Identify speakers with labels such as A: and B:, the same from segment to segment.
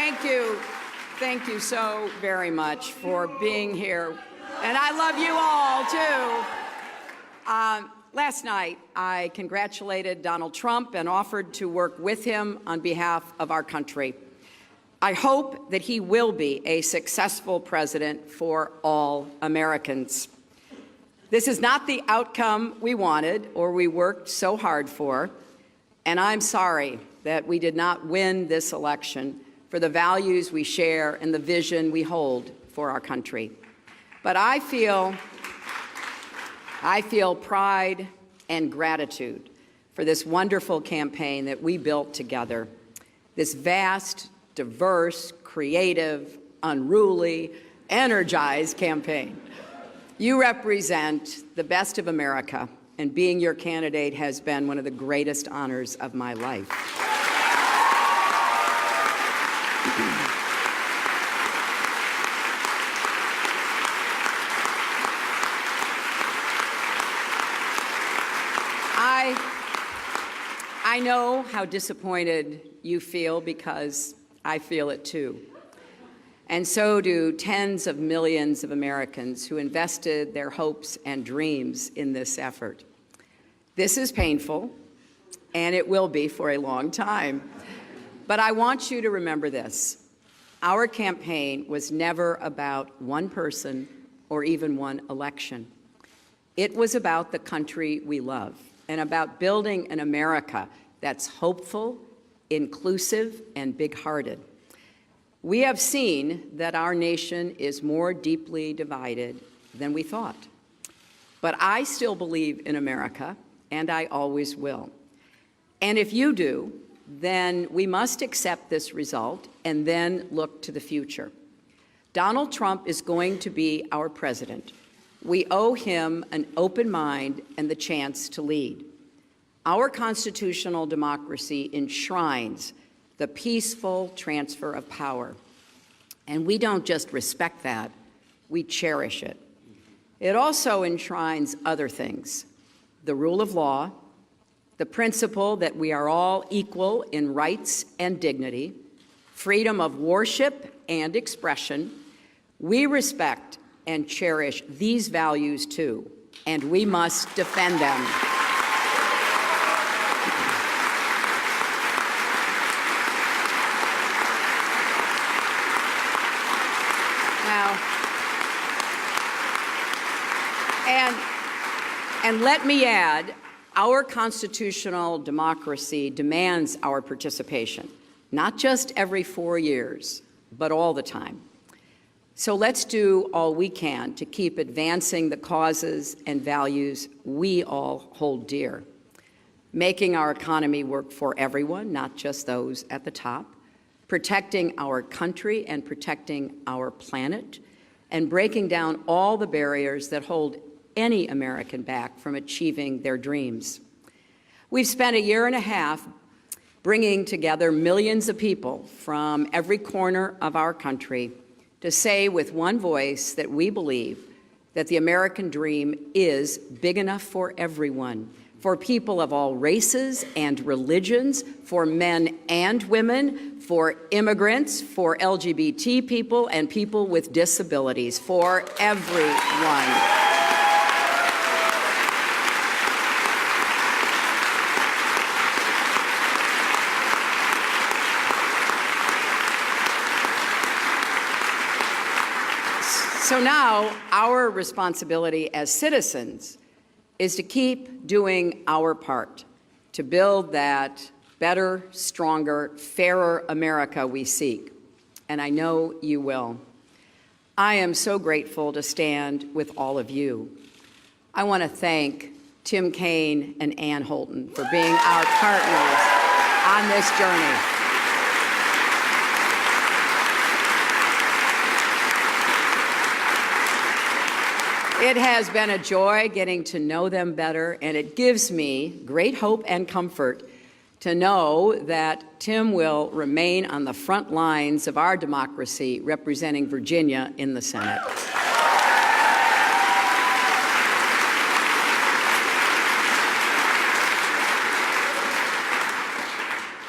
A: Thank you. Thank you so very much for being here. And I love you all, too. Last night, I congratulated Donald Trump and offered to work with him on behalf of our country. I hope that he will be a successful president for all Americans. This is not the outcome we wanted or we worked so hard for, and I'm sorry that we did not win this election for the values we share and the vision we hold for our country. But I feel pride and gratitude for this wonderful campaign that we built together, this vast, diverse, creative, unruly, energized campaign. You represent the best of America, and being your candidate has been one of the greatest honors of my life. I know how disappointed you feel because I feel it too. And so do tens of millions of Americans who invested their hopes and dreams in this effort. This is painful, and it will be for a long time. But I want you to remember this. Our campaign was never about one person or even one election. It was about the country we love and about building an America that's hopeful, inclusive, and big-hearted. We have seen that our nation is more deeply divided than we thought. But I still believe in America, and I always will. And if you do, then we must accept this result and then look to the future. Donald Trump is going to be our president. We owe him an open mind and the chance to lead. Our constitutional democracy enshrines the peaceful transfer of power. And we don't just respect that, we cherish it. It also enshrines other things: the rule of law, the principle that we are all equal in rights and dignity, freedom of worship and expression. We respect and cherish these values too, and we must defend them. And let me add, our constitutional democracy demands our participation, not just every 4 years, but all the time. So let's do all we can to keep advancing the causes and values we all hold dear, making our economy work for everyone, not just those at the top, protecting our country and protecting our planet, and breaking down all the barriers that hold any American back from achieving their dreams. We've spent a year and a half bringing together millions of people from every corner of our country to say with one voice that we believe that the American dream is big enough for everyone, for people of all races and religions, for men and women, for immigrants, for LGBT people and people with disabilities, for everyone. So now our responsibility as citizens is to keep doing our part to build that better, stronger, fairer America we seek. And I know you will. I am so grateful to stand with all of you. I want to thank Tim Kaine and Ann Holton for being our partners on this journey. It has been a joy getting to know them better, and it gives me great hope and comfort to know that Tim will remain on the front lines of our democracy, representing Virginia in the Senate.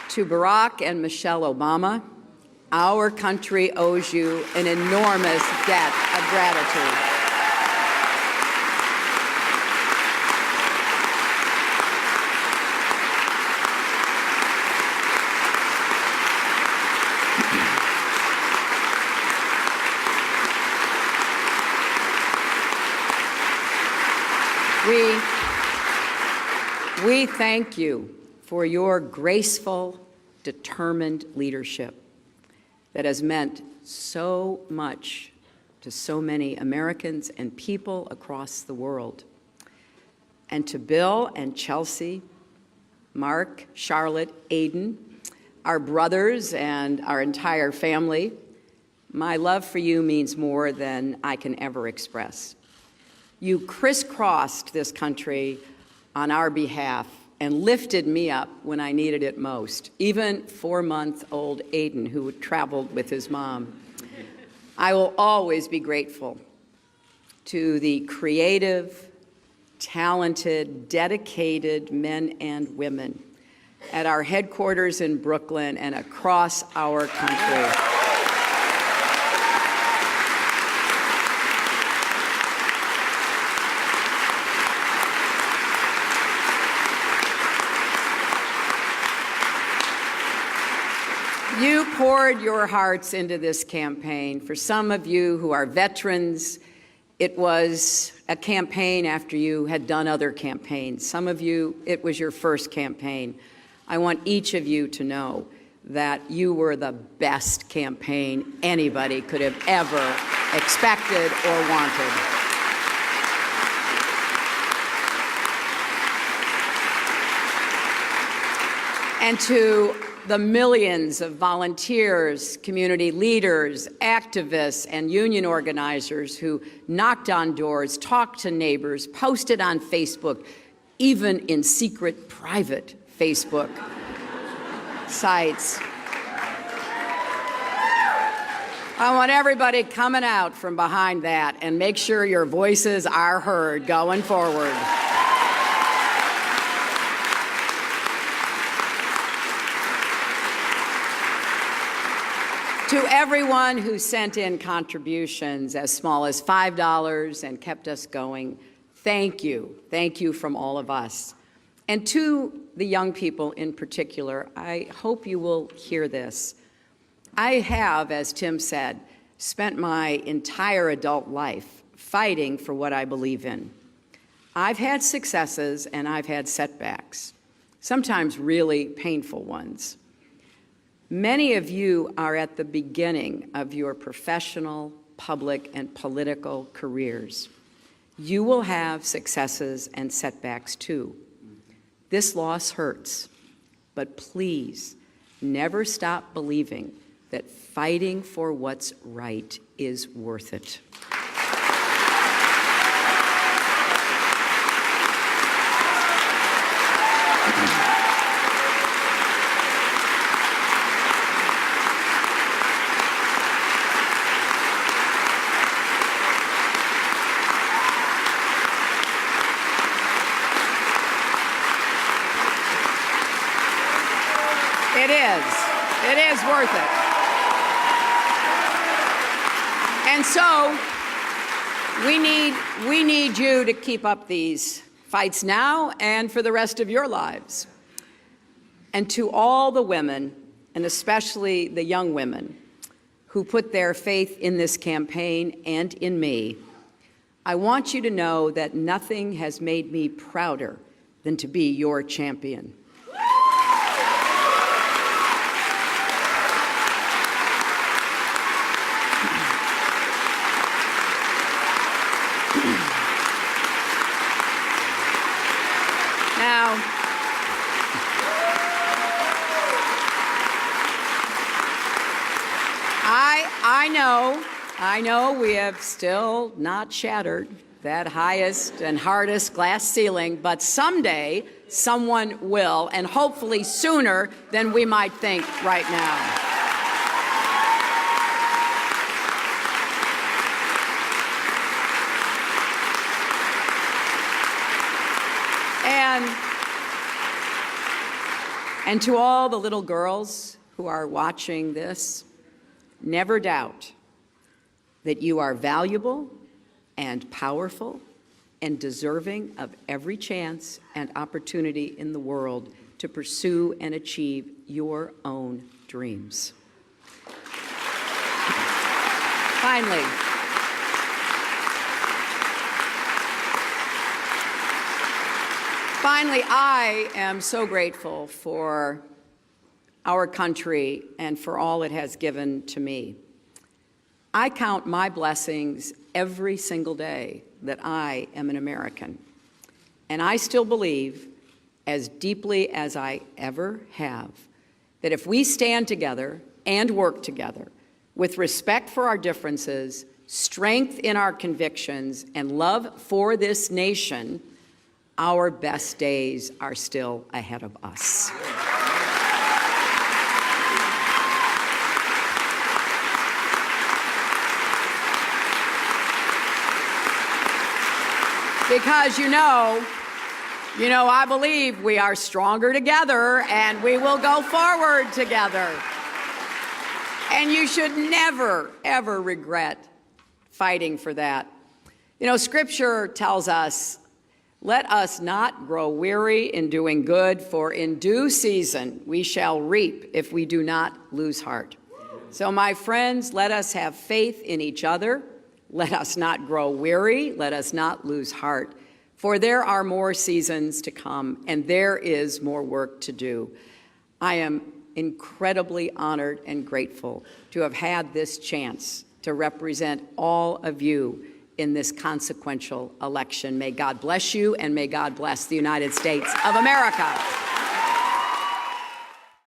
A: To Barack and Michelle Obama, Our country owes you an enormous debt of gratitude. We thank you for your graceful, determined leadership that has meant so much to so many Americans and people across the world. And to Bill and Chelsea, Mark, Charlotte, Aiden, our brothers and our entire family, my love for you means more than I can ever express. You crisscrossed this country on our behalf and lifted me up when I needed it most, even 4-month-old Aiden, who traveled with his mom. I will always be grateful to the creative, talented, dedicated men and women at our headquarters in Brooklyn and across our country. You poured your hearts into this campaign. For some of you who are veterans, it was a campaign after you had done other campaigns. Some of you, it was your first campaign. I want each of you to know that you were the best campaign anybody could have ever expected or wanted. And to the millions of volunteers, community leaders, activists, and union organizers who knocked on doors, talked to neighbors, posted on Facebook, even in secret, private Facebook sites. I want everybody coming out from behind that and make sure your voices are heard going forward. To everyone who sent in contributions as small as $5 and kept us going, thank you. Thank you from all of us. And to the young people in particular, I hope you will hear this. I have, as Tim said, spent my entire adult life fighting for what I believe in. I've had successes and I've had setbacks, sometimes really painful ones. Many of you are at the beginning of your professional, public, and political careers. You will have successes and setbacks too. This loss hurts, but please never stop believing that fighting for what's right is worth it. It is worth it. And so we need you to keep up these fights now and for the rest of your lives. And to all the women, and especially the young women, who put their faith in this campaign and in me, I want you to know that nothing has made me prouder than to be your champion. Now, I know we have still not shattered that highest and hardest glass ceiling, but someday someone will, and hopefully sooner than we might think right now. And to all the little girls who are watching this, never doubt that you are valuable and powerful and deserving of every chance and opportunity in the world to pursue and achieve your own dreams. Finally, I am so grateful for our country and for all it has given to me. I count my blessings every single day that I am an American. And I still believe, as deeply as I ever have, that if we stand together and work together with respect for our differences, strength in our convictions, and love for this nation, our best days are still ahead of us. Because I believe we are stronger together and we will go forward together. And you should never, ever regret fighting for that. Scripture tells us, let us not grow weary in doing good, for in due season we shall reap if we do not lose heart. So my friends, let us have faith in each other. Let us not grow weary. Let us not lose heart. For there are more seasons to come, and there is more work to do. I am incredibly honored and grateful to have had this chance to represent all of you in this consequential election. May God bless you, and may God bless the United States of America.